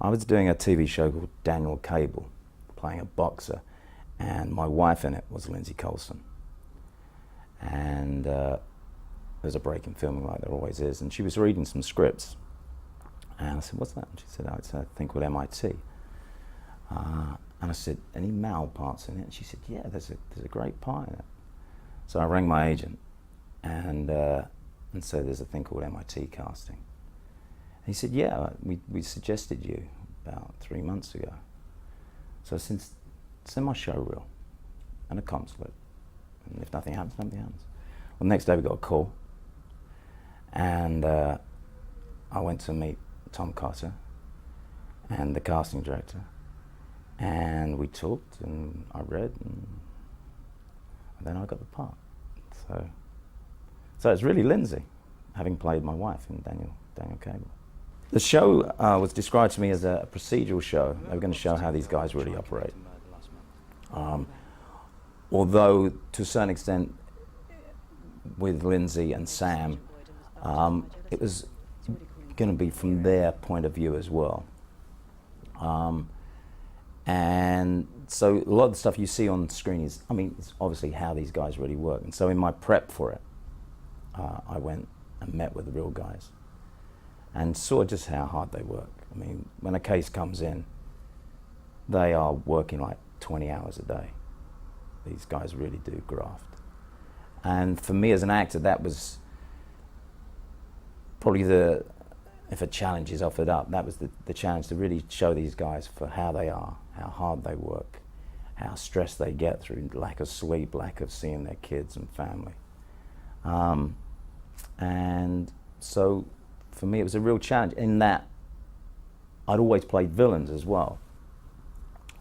I was doing a TV show called Daniel Cable, playing a boxer, and my wife in it was Lindsay Colson. And there was a break in filming, like there always is, and she was reading some scripts. And I said, "What's that?" And she said, "Oh, it's a thing called MIT." And I said, "Any male parts in it?" And she said, "Yeah, there's a great part in it." So I rang my agent and said, "There's a thing called MIT casting." And he said, "Yeah, we suggested you about 3 months ago. So since send my show reel and a comp slip, and if nothing happens, nothing happens." Well, the next day we got a call, and I went to meet Tom Cotter and the casting director, and we talked, and I read, and then I got the part. So it's really Lindsay, having played my wife in Daniel Cable. The show was described to me as a procedural show. They were going to show how these guys really operate. Although, to a certain extent, with Lindsay and Sam, it was going to be from their point of view as well. And so a lot of the stuff you see on screen is, I mean, it's obviously how these guys really work. And so in my prep for it, I went and met with the real guys and saw just how hard they work. I mean, when a case comes in, they are working like 20 hours a day. These guys really do graft. And for me as an actor, that was probably if a challenge is offered up, that was the challenge, to really show these guys for how they are, how hard they work, how stressed they get through lack of sleep, lack of seeing their kids and family. And so for me it was a real challenge in that I'd always played villains as well,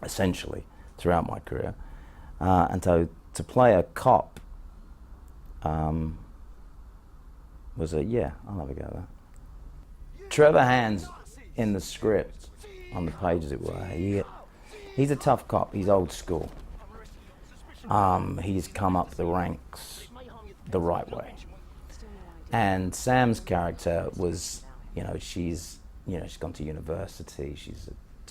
essentially, throughout my career. And so to play a cop was yeah, I'll have a go at that. Trevor Hand's in the script, on the page as it were. He's a tough cop, he's old school. He's come up the ranks the right way. And Sam's character was, she's gone to university,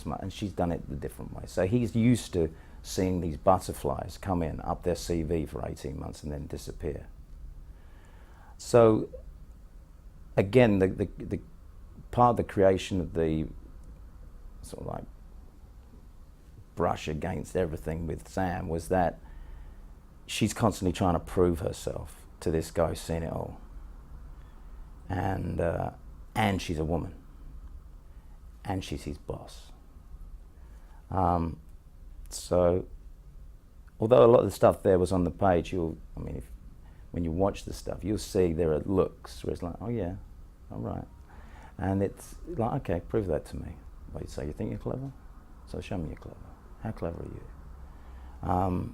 and she's done it the different way. So he's used to seeing these butterflies come in, up their CV for 18 months and then disappear. So again, the part of the creation of the sort of like brush against everything with Sam was that she's constantly trying to prove herself to this guy who's seen it all. And she's a woman. And she's his boss. So, although a lot of the stuff there was on the page, when you watch the stuff, you'll see there are looks where it's like, "Oh yeah, all right." And it's like, "Okay, prove that to me." Like, so you think you're clever? So show me you're clever. How clever are you?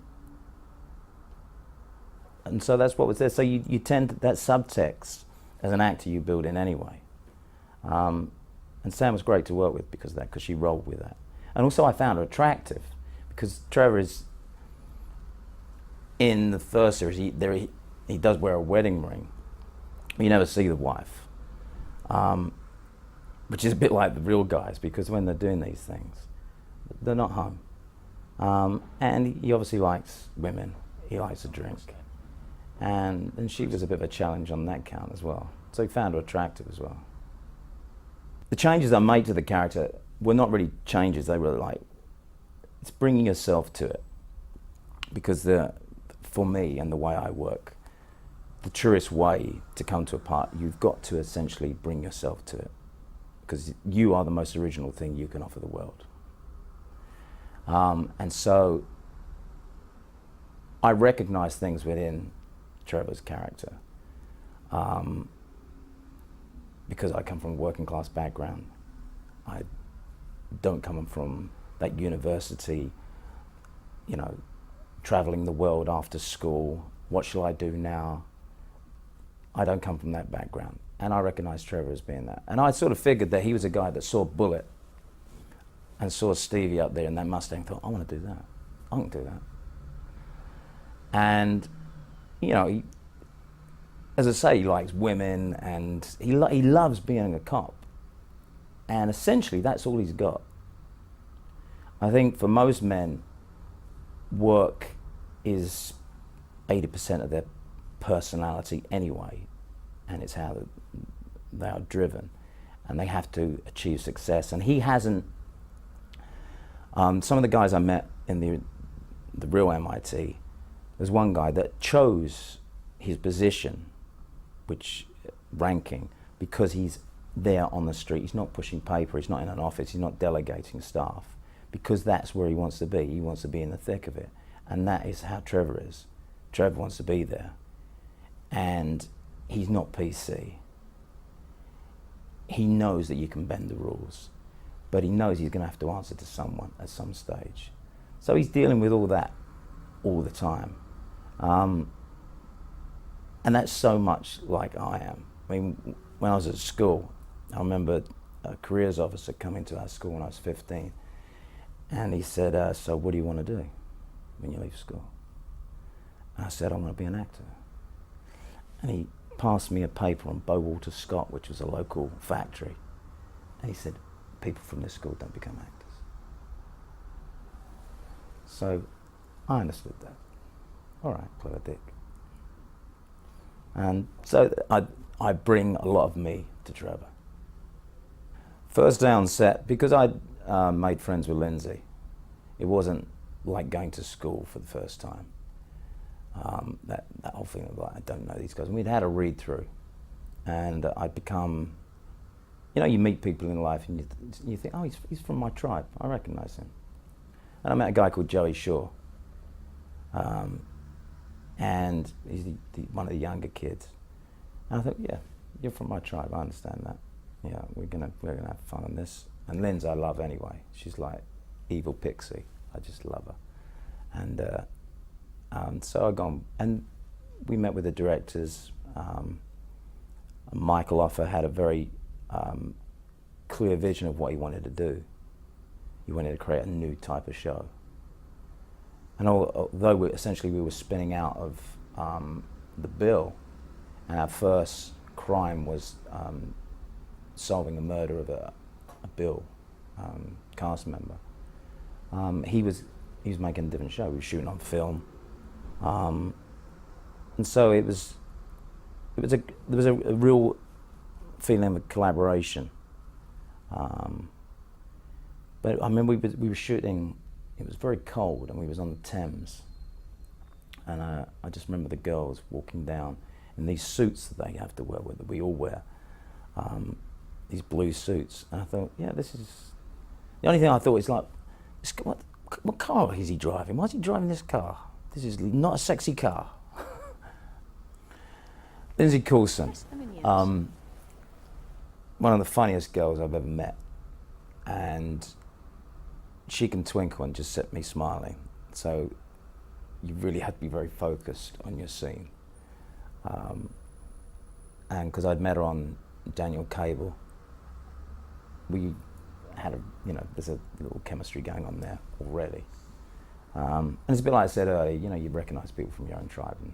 And so that's what was there. So you tend to, that subtext, as an actor, you build in anyway. And Sam was great to work with because of that, because she rolled with that. And also I found her attractive, because Trevor is, in the first series, he does wear a wedding ring. You never see the wife, which is a bit like the real guys, because when they're doing these things, they're not home. And he obviously likes women, he likes to drink. And she was a bit of a challenge on that count as well. So he found her attractive as well. The changes I made to the character were not really changes, they were like, it's bringing yourself to it. Because for me and the way I work, the truest way to come to a part, you've got to essentially bring yourself to it. Because you are the most original thing you can offer the world. And so I recognize things within Trevor's character, because I come from a working class background. I don't come from that university, traveling the world after school, what shall I do now? I don't come from that background. And I recognize Trevor as being that. And I sort of figured that he was a guy that saw Bullet and saw Stevie up there in that Mustang and thought, I want to do that. I can do that. And, as I say, he likes women, and he loves being a cop. And essentially, that's all he's got. I think for most men, work is 80% of their personality anyway, and it's how they are driven, and they have to achieve success. And he hasn't. Some of the guys I met in the real MIT, there's one guy that chose his position, which ranking, because he's there on the street. He's not pushing paper, he's not in an office, he's not delegating staff, because that's where he wants to be. He wants to be in the thick of it. And that is how Trevor is. Trevor wants to be there. And he's not PC. He knows that you can bend the rules, but he knows he's going to have to answer to someone at some stage. So he's dealing with all that all the time. And that's so much like I am. I mean, when I was at school, I remember a careers officer coming to our school when I was 15, and he said, so what do you want to do when you leave school? And I said, I want to be an actor. And he passed me a paper on Bowalter Scott, which was a local factory. And he said, people from this school don't become actors. So I understood that. All right, clever dick. And so I bring a lot of me to Trevor. First day on set, because I'd made friends with Lindsay, it wasn't like going to school for the first time. That whole thing of like, I don't know these guys. And we'd had a read through, and I'd become, you know, you meet people in life and you think, oh, he's from my tribe, I recognize him. And I met a guy called Joey Shaw, and he's one of the younger kids. And I thought, yeah, you're from my tribe, I understand that. Yeah, we're gonna have fun on this. And Linz I love anyway. She's like evil pixie. I just love her. And so I gone, and we met with the directors. Michael Offer had a very clear vision of what he wanted to do. He wanted to create a new type of show. And although we were spinning out of the bill, and our first crime was solving the murder of a Bill cast member, he was making a different show. We were shooting on film, and so there was a real feeling of collaboration. But I remember we were shooting. It was very cold, and we was on the Thames. And I just remember the girls walking down in these suits that they have to wear, that we all wear, these blue suits. And I thought, yeah, this is... The only thing I thought is like, what car is he driving? Why is he driving this car? This is not a sexy car. Lindsay Coulson, one of the funniest girls I've ever met. And she can twinkle and just set me smiling. So you really had to be very focused on your scene. And because I'd met her on Daniel Cable, we had there's a little chemistry going on there already. And it's a bit like I said earlier, you recognize people from your own tribe, and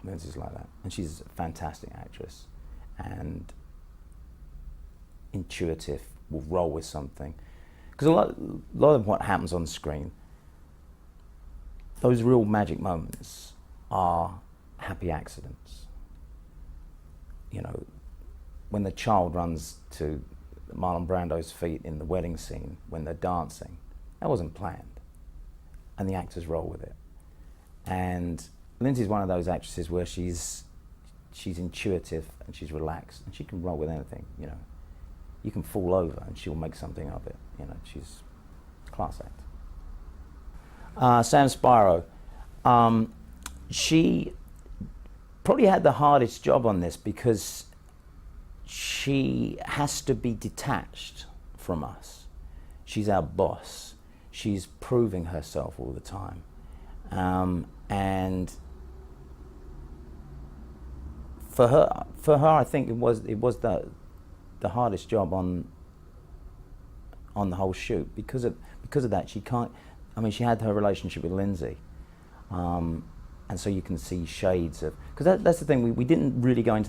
Lindsay's like that. And she's a fantastic actress and intuitive, will roll with something. Because a lot of what happens on screen, those real magic moments are happy accidents. When the child runs to Marlon Brando's feet in the wedding scene, when they're dancing, that wasn't planned. And the actors roll with it. And Lindsay's one of those actresses where she's intuitive and she's relaxed and she can roll with anything, You can fall over and she'll make something of it, she's a class act. Sam Spiro, she probably had the hardest job on this because she has to be detached from us. She's our boss. She's proving herself all the time. And for her, I think it was the hardest job on the whole shoot because of that. She can't. I mean, she had her relationship with Lindsay, and so you can see shades of, because that's the thing. We didn't really go into